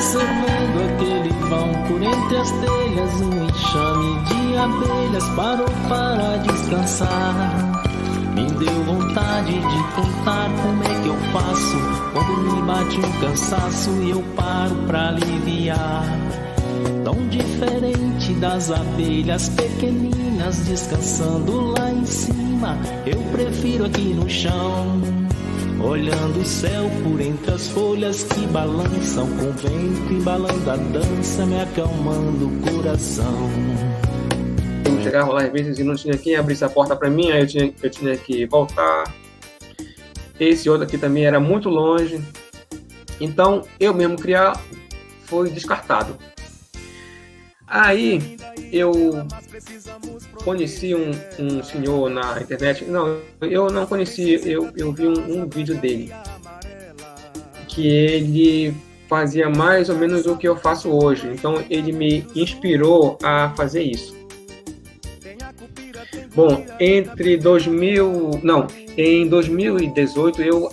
observando aquele vão por entre as telhas, um enxame de abelhas parou para descansar. Me deu vontade de contar como é que eu faço quando me bate um cansaço e eu paro pra aliviar. Tão diferente das abelhas pequeninas descansando lá em cima, eu prefiro aqui no chão, olhando o céu por entre as folhas que balançam, com o vento embalando a dança, me acalmando o coração. Eu chegava lá às vezes e não tinha quem abrisse a porta para mim, aí eu tinha que voltar. Esse outro aqui também era muito longe, então eu mesmo criar foi descartado. Aí eu conheci um senhor na internet. Não, eu não conheci, eu vi um vídeo dele, que ele fazia mais ou menos o que eu faço hoje. Então ele me inspirou a fazer isso. Bom, em 2018 eu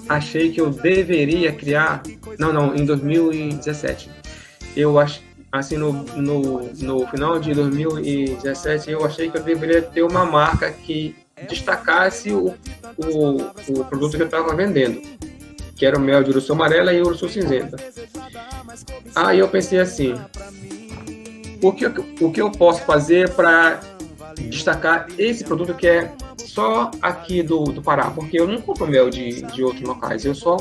achei que eu deveria criar. Não, em 2017. Eu achei. Assim, no final de 2017, eu achei que eu deveria ter uma marca que destacasse o produto que eu estava vendendo, que era o mel de urussu amarela e urussu cinzenta. Aí eu pensei assim, o que eu posso fazer para destacar esse produto que é só aqui do Pará? Porque eu não compro mel de outros locais, eu só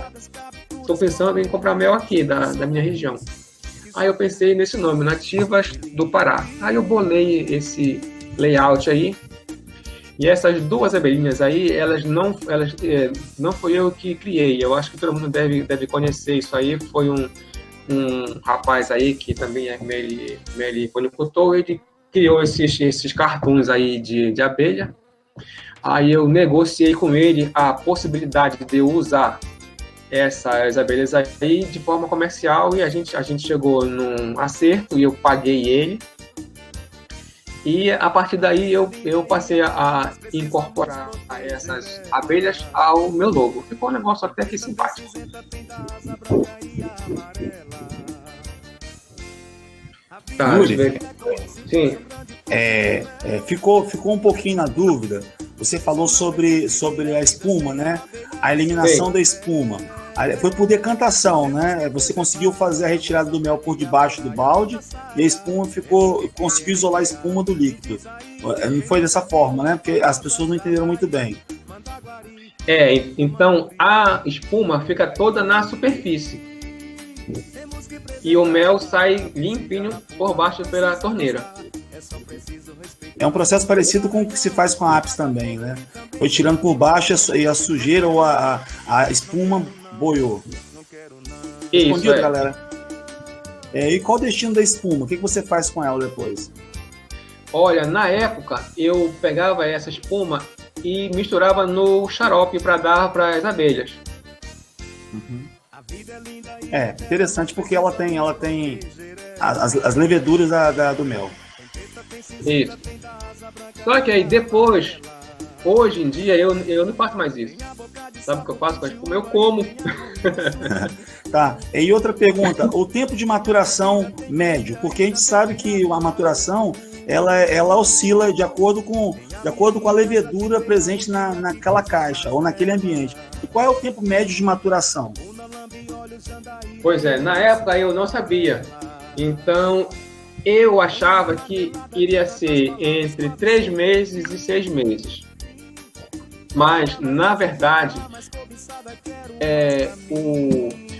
estou pensando em comprar mel aqui, da minha região. Aí eu pensei nesse nome, Nativas do Pará. Aí eu bolei esse layout aí. E essas duas abelhinhas aí, elas não foi eu que criei. Eu acho que todo mundo deve conhecer isso aí. Foi um rapaz aí que também é meliponicultor. Ele criou esses cartoons aí de abelha. Aí eu negociei com ele a possibilidade de eu usar essas abelhas aí de forma comercial, e a gente chegou num acerto e eu paguei ele, e a partir daí eu passei a incorporar essas abelhas ao meu logo. Ficou um negócio até que simpático. Tá, Yuri, sim. Ficou um pouquinho na dúvida. Você falou sobre a espuma, né? A eliminação da espuma. Foi por decantação, né? Você conseguiu fazer a retirada do mel por debaixo do balde e a espuma conseguiu isolar a espuma do líquido. Não foi dessa forma, né? Porque as pessoas não entenderam muito bem. Então a espuma fica toda na superfície e o mel sai limpinho por baixo pela torneira. É um processo parecido com o que se faz com a apis também, né? Foi tirando por baixo e a sujeira ou a espuma boiou. Respondido, galera? E qual o destino da espuma? O que você faz com ela depois? Olha, na época eu pegava essa espuma e misturava no xarope para dar para as abelhas. Uhum. Interessante porque ela tem as leveduras do mel. Isso. Só que aí depois, hoje em dia, eu não faço mais isso. Sabe o que eu faço com a espuma? Eu como. Tá. E outra pergunta, o tempo de maturação médio, porque a gente sabe que a maturação ela oscila de acordo com a levedura presente naquela caixa ou naquele ambiente. E qual é o tempo médio de maturação? Pois é, na época eu não sabia. Então eu achava que iria ser entre 3 meses e 6 meses. Mas, na verdade,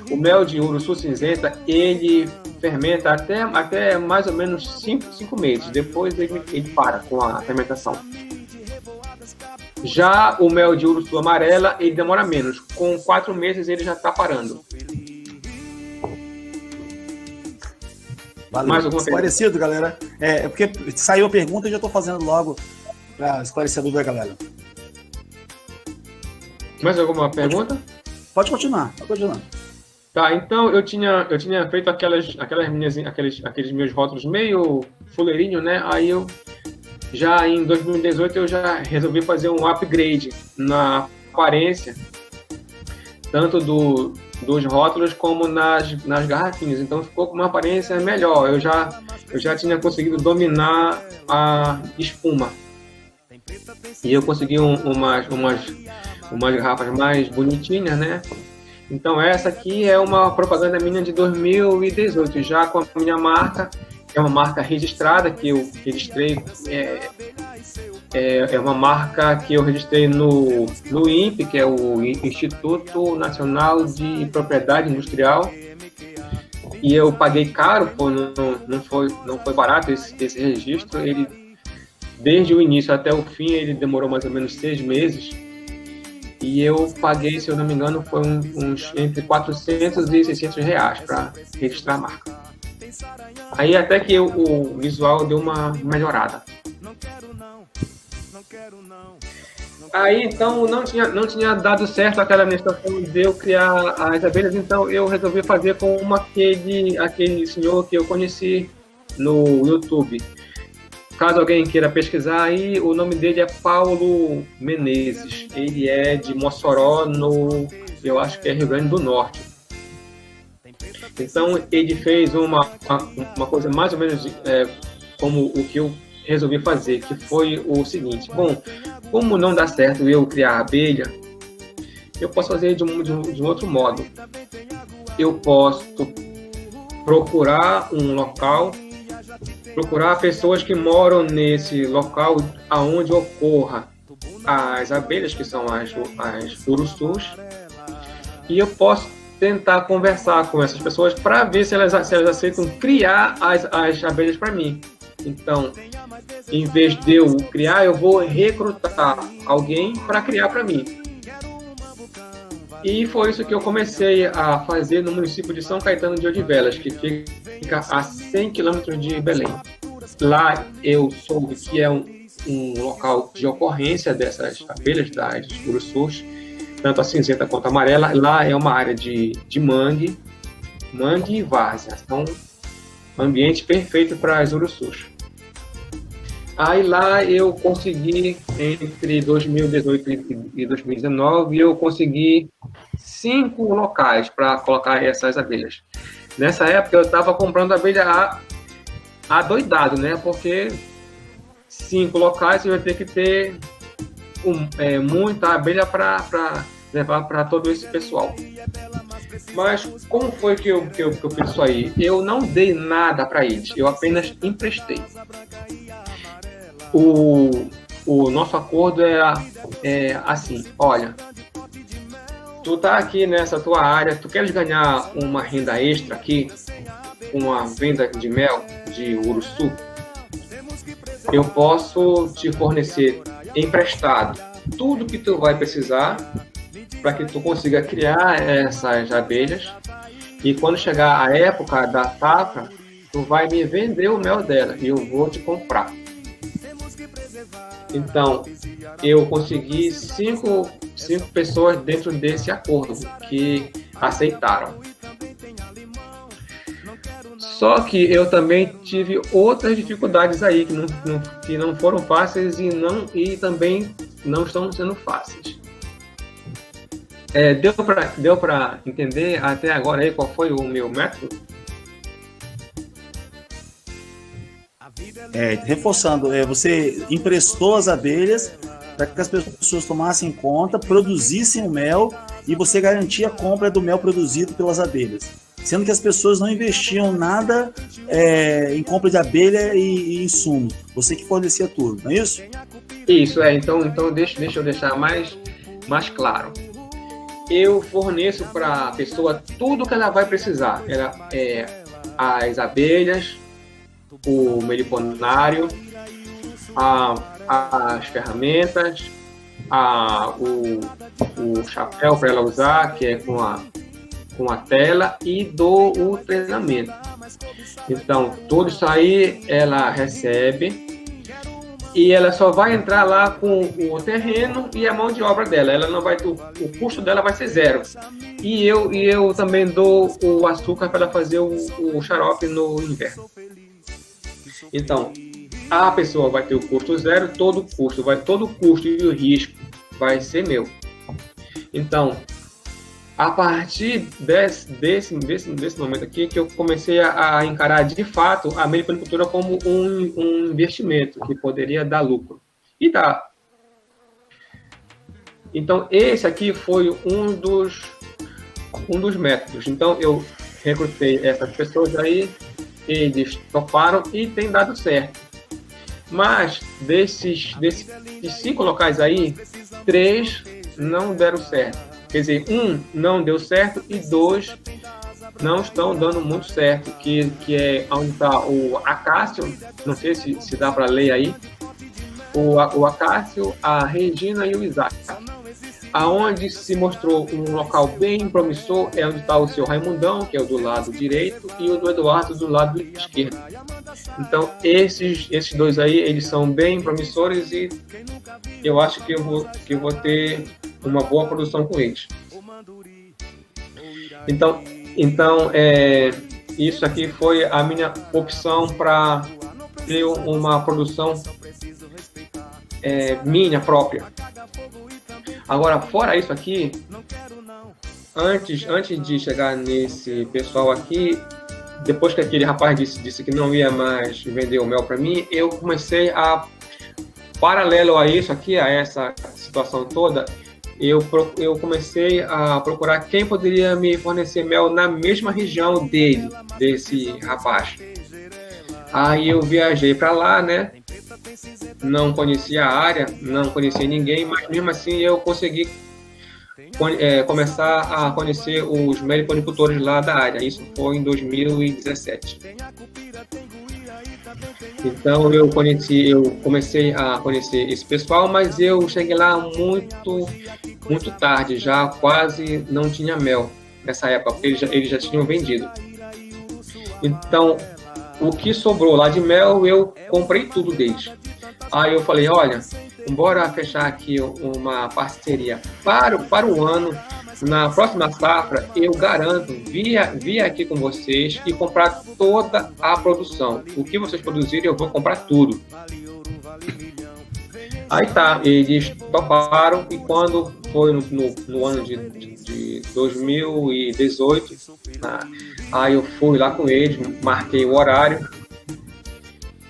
o mel de urussu cinzenta, ele fermenta até mais ou menos 5 meses. Depois ele para com a fermentação. Já o mel de urussu amarela, ele demora menos. Com 4 meses ele já está parando. Valeu. Mais alguma esclarecido, galera? Porque saiu a pergunta e já estou fazendo logo para esclarecer a dúvida da galera. Mais alguma pergunta? Pode continuar. Tá, então eu tinha feito aqueles meus rótulos meio fuleirinho, né? Aí já em 2018 eu já resolvi fazer um upgrade na aparência, tanto dos rótulos como nas garrafinhas, então ficou com uma aparência melhor. Eu já tinha conseguido dominar a espuma. E eu consegui umas garrafas mais bonitinhas, né? Então essa aqui é uma propaganda minha de 2018, já com a minha marca. É uma marca registrada que eu registrei, é uma marca que eu registrei no INPE, que é o Instituto Nacional de Propriedade Industrial, e eu paguei caro, não foi barato esse registro. Ele, desde o início até o fim, ele demorou mais ou menos 6 meses, e eu paguei, se eu não me engano, foi uns entre 400 e 600 reais para registrar a marca. Aí até que o visual deu uma melhorada. Aí então não tinha dado certo aquela situação de eu criar as abelhas, então eu resolvi fazer com aquele senhor que eu conheci no YouTube. Caso alguém queira pesquisar aí, o nome dele é Paulo Menezes. Ele é de Mossoró, eu acho que é Rio Grande do Norte. Então ele fez uma coisa mais ou menos como o que eu resolvi fazer, que foi o seguinte: bom, como não dá certo eu criar abelha, eu posso fazer de um outro modo. Eu posso procurar um local, procurar pessoas que moram nesse local aonde ocorra as abelhas, que são as urussus, e eu posso tentar conversar com essas pessoas para ver se elas aceitam criar as abelhas para mim. Então, em vez de eu criar, eu vou recrutar alguém para criar para mim. E foi isso que eu comecei a fazer no município de São Caetano de Odivelas, que fica a 100 quilômetros de Belém. Lá eu soube que é um local de ocorrência dessas abelhas, das urussus, tanto a cinzenta quanto a amarela. Lá é uma área de mangue e várzea. Então, ambiente perfeito para as urussus. Aí lá eu consegui, entre 2018 e 2019, eu consegui 5 locais para colocar essas abelhas. Nessa época eu estava comprando abelha adoidado, né? Porque 5 locais eu ia ter que ter muita abelha para levar para todo esse pessoal. Mas como foi que eu fiz isso aí? Eu não dei nada para eles, eu apenas emprestei. O nosso acordo é assim: olha, tu tá aqui nessa tua área, tu queres ganhar uma renda extra aqui, uma venda de mel de urussu, eu posso te fornecer emprestado tudo que tu vai precisar para que tu consiga criar essas abelhas, e quando chegar a época da safra, tu vai me vender o mel dela e eu vou te comprar. Então, eu consegui 5 pessoas dentro desse acordo que aceitaram. Só que eu também tive outras dificuldades aí que não foram fáceis e também não estão sendo fáceis. Deu para entender até agora aí qual foi o meu método? Reforçando, você emprestou as abelhas para que as pessoas tomassem conta, produzissem o mel, e você garantia a compra do mel produzido pelas abelhas, sendo que as pessoas não investiam nada em compra de abelha e insumo. Você que fornecia tudo, não é isso? Isso, então deixa eu deixar mais claro. Eu forneço para a pessoa tudo que ela vai precisar. As abelhas, o meliponário, as ferramentas, o chapéu para ela usar, que é com a tela, e dou o treinamento. Então, tudo isso aí ela recebe, e ela só vai entrar lá com o terreno e a mão de obra dela. Ela não vai, o custo dela vai ser 0. E eu também dou o açúcar para ela fazer o xarope no inverno. Então, a pessoa vai ter o custo 0, todo o custo e o risco vai ser meu. Então, a partir desse momento aqui que eu comecei a encarar de fato a meliponicultura como um investimento que poderia dar lucro. E dá. Então, esse aqui foi um dos métodos. Então, eu recrutei essas pessoas aí, eles toparam e tem dado certo. Mas, desses 5 locais aí, 3 não deram certo. Quer dizer, 1 não deu certo e 2 não estão dando muito certo, que é onde está o Acácio, não sei se dá para ler aí, o Acácio, a Regina e o Isaac. Aonde se mostrou um local bem promissor é onde está o seu Raimundão, que é o do lado direito, e o do Eduardo do lado esquerdo. Então, esses 2 aí, eles são bem promissores e eu acho que eu vou ter uma boa produção com eles. Então isso aqui foi a minha opção para ter uma produção minha própria. Agora, fora isso aqui, antes de chegar nesse pessoal aqui, depois que aquele rapaz disse que não ia mais vender o mel para mim, eu comecei a, paralelo a isso aqui, a essa situação toda, eu comecei a procurar quem poderia me fornecer mel na mesma região desse rapaz. Aí eu viajei para lá, né? Não conhecia a área, não conhecia ninguém, mas mesmo assim eu consegui começar a conhecer os meliponicultores lá da área. Isso foi em 2017. Então eu comecei a conhecer esse pessoal, mas eu cheguei lá muito tarde, já quase não tinha mel nessa época, porque eles já tinham vendido. Então, o que sobrou lá de mel, eu comprei tudo deles. Aí eu falei, olha, bora fechar aqui uma parceria para o ano. Na próxima safra, eu garanto vir aqui com vocês e comprar toda a produção. O que vocês produzirem, eu vou comprar tudo. Aí tá, eles toparam e quando foi no ano de 2018, aí eu fui lá com eles, marquei o horário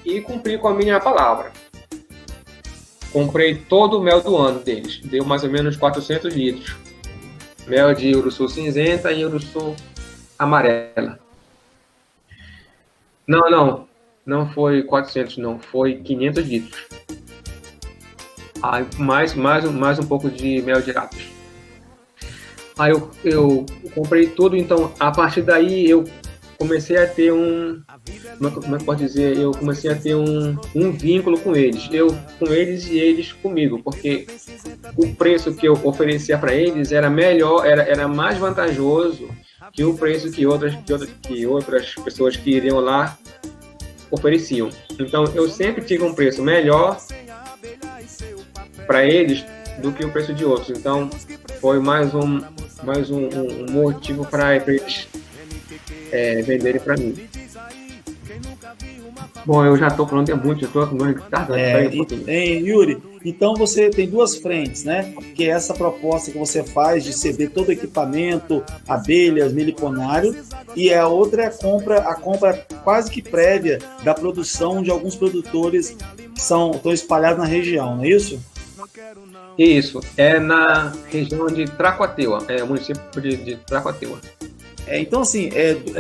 e cumpri com a minha palavra. Comprei todo o mel do ano deles, deu mais ou menos 400 litros. Mel de uruçu cinzenta e uruçu amarela. Não foi 400, não, foi 500 litros. Aí mais um pouco de mel de lápis. Aí eu comprei tudo, então a partir daí eu comecei a ter como é que pode dizer? Eu comecei a ter um vínculo com eles. Eu com eles e eles comigo, porque o preço que eu oferecia para eles era melhor, era mais vantajoso que o preço que outras pessoas que iriam lá ofereciam. Então eu sempre tive um preço melhor para eles do que o preço de outros. Então foi mais um motivo para eles venderem para mim. Bom, eu já estou falando de muito, eu estou com uma garganta. Yuri, então você tem 2 frentes, né? Que é essa proposta que você faz de ceder todo o equipamento, abelhas, meliponário, e a outra é a compra quase que prévia da produção de alguns produtores que estão espalhados na região, não é isso? Isso, é na região de Tracuateua, o município de Tracuateua. Então, assim,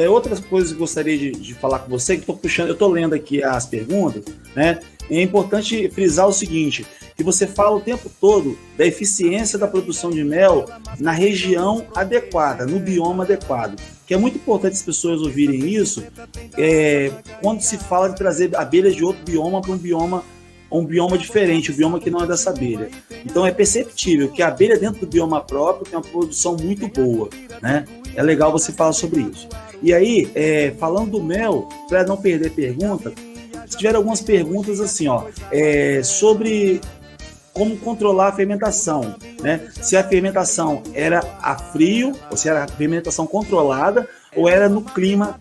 outras coisas que eu gostaria de falar com você, que eu estou lendo aqui as perguntas, né? É importante frisar o seguinte, que você fala o tempo todo da eficiência da produção de mel na região adequada, no bioma adequado, que é muito importante as pessoas ouvirem isso, quando se fala de trazer abelhas de outro bioma para um bioma diferente, um bioma que não é dessa abelha. Então é perceptível que a abelha dentro do bioma próprio tem uma produção muito boa, né? É legal você falar sobre isso. E aí, falando do mel, para não perder pergunta, se tiver algumas perguntas assim, sobre como controlar a fermentação, né? Se a fermentação era a frio, ou se era a fermentação controlada, ou era no clima,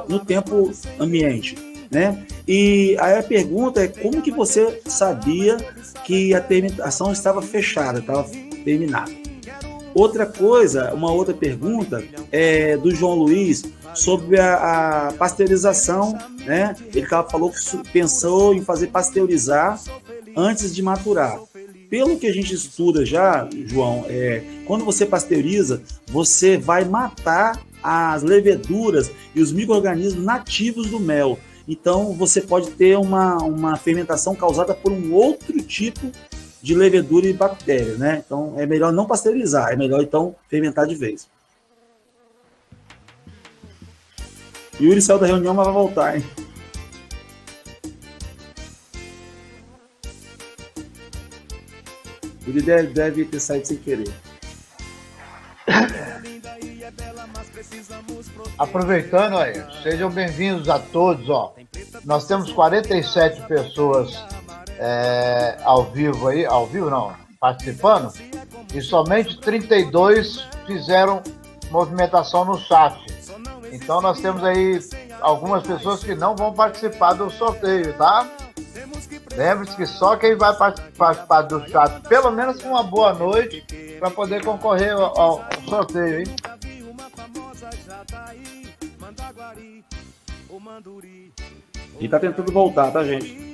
no tempo ambiente, né? E aí a pergunta é como que você sabia que a fermentação estava fechada, estava terminada? Outra coisa, uma outra pergunta é do João Luiz sobre a pasteurização, né? Ele falou que pensou em fazer pasteurizar antes de maturar. Pelo que a gente estuda já, João, quando você pasteuriza, você vai matar as leveduras e os micro-organismos nativos do mel. Então, você pode ter uma fermentação causada por um outro tipo de levedura e bactéria, né? Então, é melhor não pasteurizar, é melhor, então, fermentar de vez. Yuri saiu da reunião, mas vai voltar, hein? Ele deve ter saído sem querer. Aproveitando aí, sejam bem-vindos a todos, ó. Nós temos 47 pessoas ao vivo não, participando, e somente 32 fizeram movimentação no chat. Então nós temos aí algumas pessoas que não vão participar do sorteio, tá? Lembre-se que só quem vai participar do chat, pelo menos com uma boa noite, para poder concorrer ao sorteio, hein? E tá tentando voltar, tá, gente?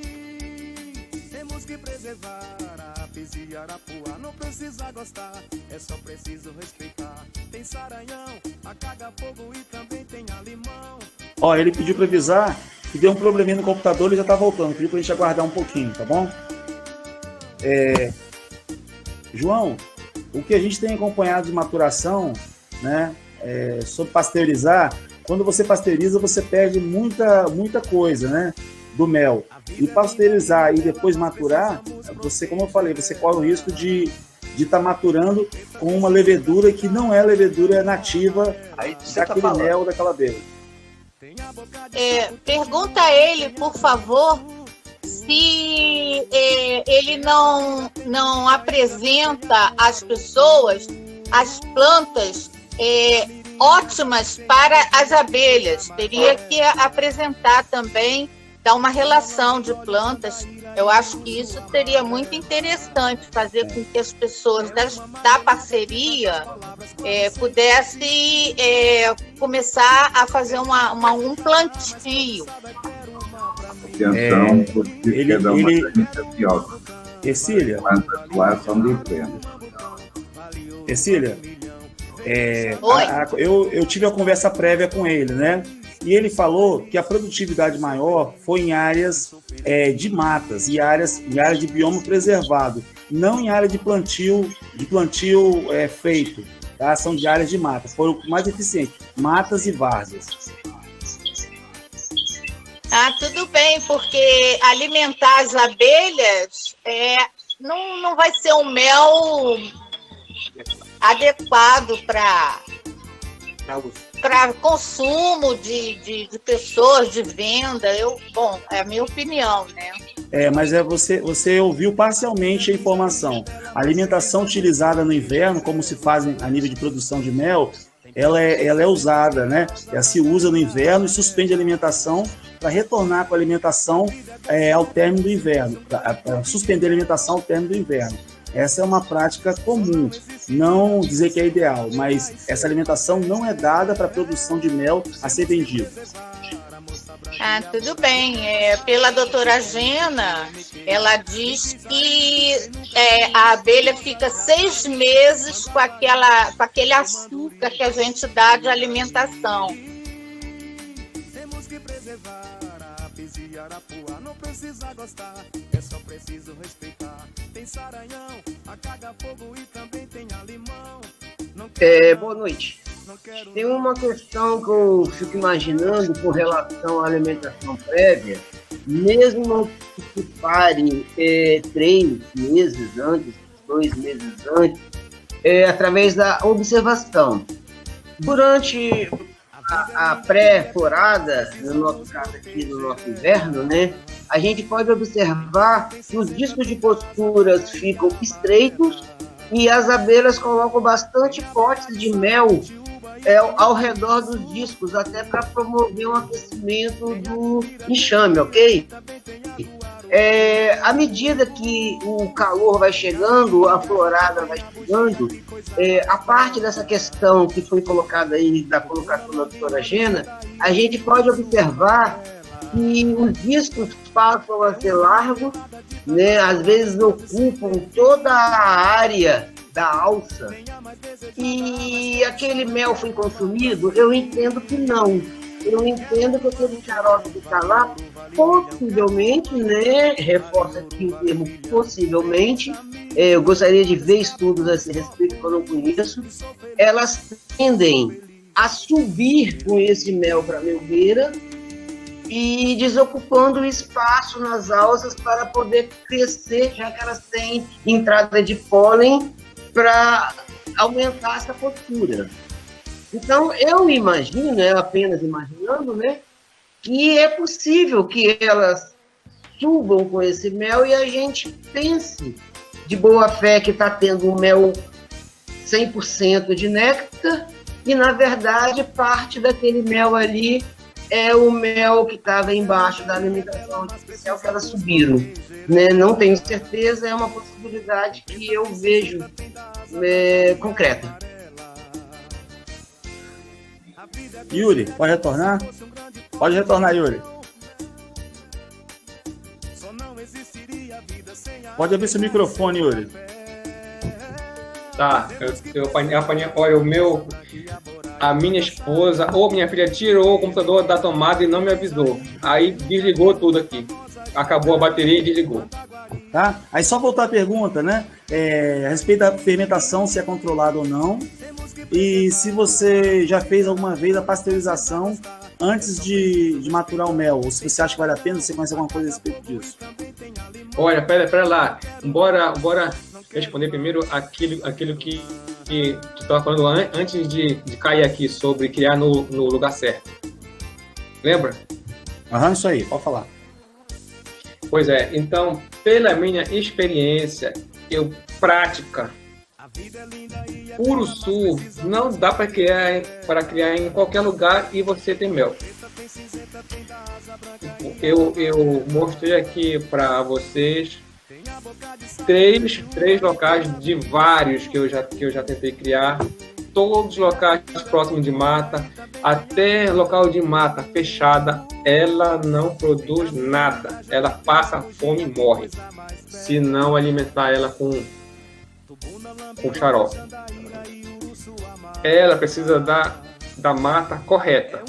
Temos que preservar a Apis e Arapuá. Não precisa gostar, é só preciso respeitar. Tem saranhão, a caga-fogo e também tem a limão. Ó, ele pediu para avisar que deu um probleminha no computador, ele já tá voltando. Pediu pra gente aguardar um pouquinho, tá bom? João, o que a gente tem acompanhado de maturação, né, sobre pasteurizar, quando você pasteuriza, você perde muita coisa, né, do mel. E pasteurizar e depois maturar, você, como eu falei, você corre o risco de estar maturando com uma levedura que não é levedura nativa daquele mel, daquela abelha. Pergunta a ele, por favor, se ele não apresenta às pessoas as plantas ótimas para as abelhas. Teria que apresentar também, dar uma relação de plantas. Eu acho que isso seria muito interessante, fazer com que as pessoas da parceria pudessem começar a fazer um plantio. Atenção, porque quer dar uma diferencial. Cecília, lá são diferentes. Cecília, eu tive a conversa prévia com ele, né? E ele falou que a produtividade maior foi em áreas de matas e áreas de bioma preservado, não em área de plantio feito, tá? São de áreas de mata, foram mais eficientes, matas e várzeas. Tudo bem, porque alimentar as abelhas não vai ser um mel adequado para consumo de pessoas, de venda. É a minha opinião, né? Mas você ouviu parcialmente a informação. A alimentação utilizada no inverno, como se faz a nível de produção de mel, ela é usada, né? Ela se usa no inverno e suspende a alimentação para retornar com a alimentação ao término do inverno, para suspender a alimentação ao término do inverno. Essa é uma prática comum, não dizer que é ideal, mas essa alimentação não é dada para a produção de mel a ser vendido. Tudo bem. Pela doutora Gena, ela diz que a abelha fica 6 meses com aquele açúcar que a gente dá de alimentação. Temos que preservar a Apis e Arapuá. Não precisa gostar, é só preciso respeitar. Tem saranhão, a caga-fogo e também tem a limão. Boa noite. Tem uma questão que eu fico imaginando com relação à alimentação prévia, mesmo que se pare 3 meses antes, 2 meses antes, através da observação. Durante a pré-florada, no nosso caso aqui, no nosso inverno, né, a gente pode observar que os discos de posturas ficam estreitos e as abelhas colocam bastante potes de mel ao redor dos discos, até para promover um aquecimento do enxame, ok? À medida que o calor vai chegando, a florada vai chegando, a parte dessa questão que foi colocada aí, da colocação da doutora Gena, a gente pode observar que os discos passam a ser largos, né? Às vezes ocupam toda a área da alça, e aquele mel foi consumido. Eu entendo que não. Eu entendo que aquele xarope que está lá, possivelmente, né, reforça aqui o termo possivelmente, eu gostaria de ver estudos a esse respeito, que eu não conheço, elas tendem a subir com esse mel para a melgueira e desocupando o espaço nas alças para poder crescer, já que elas têm entrada de pólen para aumentar essa postura. Então, eu imagino, apenas imaginando, né, que é possível que elas subam com esse mel e a gente pense de boa fé que está tendo um mel 100% de néctar e, na verdade, parte daquele mel ali é o mel que estava embaixo da alimentação artificial que elas subiram. Né? Não tenho certeza, é uma possibilidade que eu vejo concreta. Yuri, pode retornar? Pode retornar, Yuri. Pode abrir seu microfone, Yuri. Tá, eu apanhei, olha, a minha esposa ou minha filha tirou o computador da tomada e não me avisou. Aí desligou tudo aqui. Acabou a bateria e desligou. Tá? Aí só voltar a pergunta, né? A respeito da fermentação, se é controlado ou não. E se você já fez alguma vez a pasteurização antes de maturar o mel, ou se você acha que vale a pena, você conhece alguma coisa a respeito disso? Olha, pera lá. Bora responder primeiro aquilo que tu estava falando antes de cair aqui, sobre criar no lugar certo. Lembra? Isso aí, pode falar. Pois é, então, pela minha experiência, prática, uruçu não dá para criar em qualquer lugar e você tem mel. Eu mostrei aqui para vocês três locais de vários que eu já tentei criar, todos locais próximos de mata, até local de mata fechada, ela não produz nada, ela passa fome e morre, se não alimentar ela com xarope. Ela precisa da mata correta.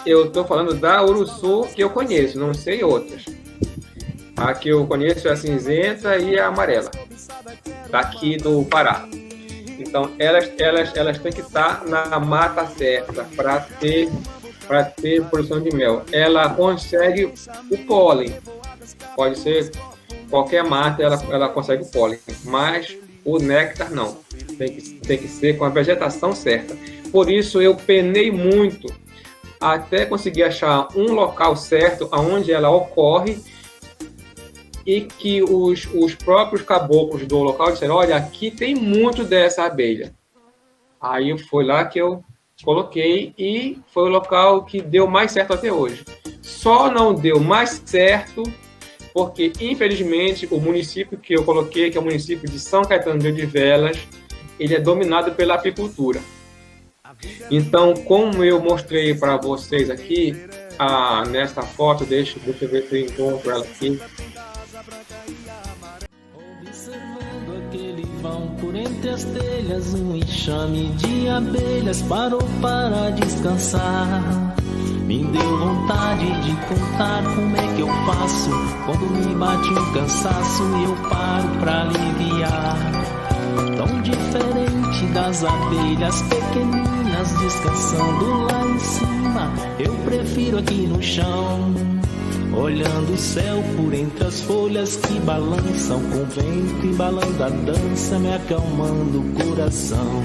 Eu estou falando da uruçu que eu conheço, não sei outras. A que eu conheço é a cinzenta e a amarela, daqui do Pará. Então, elas têm que estar na mata certa para ter produção de mel. Ela consegue o pólen. Pode ser qualquer mata, ela consegue o pólen, mas o néctar não. Tem que ser com a vegetação certa. Por isso, eu penei muito até conseguir achar um local certo onde ela ocorre e que os próprios caboclos do local disseram: olha, aqui tem muito dessa abelha. Aí foi lá que eu coloquei e foi o local que deu mais certo até hoje. Só não deu mais certo porque, infelizmente, o município que eu coloquei, que é o município de São Caetano de Odivelas, ele é dominado pela apicultura. Então, como eu mostrei para vocês aqui, nesta foto, deixa eu ver se eu encontro ela aqui. Observando aquele vão por entre as telhas, um enxame de abelhas parou para descansar. Me deu vontade de contar como é que eu faço quando me bate um cansaço e eu paro pra aliviar. Tão diferente das abelhas pequeninas descansando lá em cima, eu prefiro aqui no chão, olhando o céu por entre as folhas que balançam com o vento, embalando a dança, me acalmando o coração.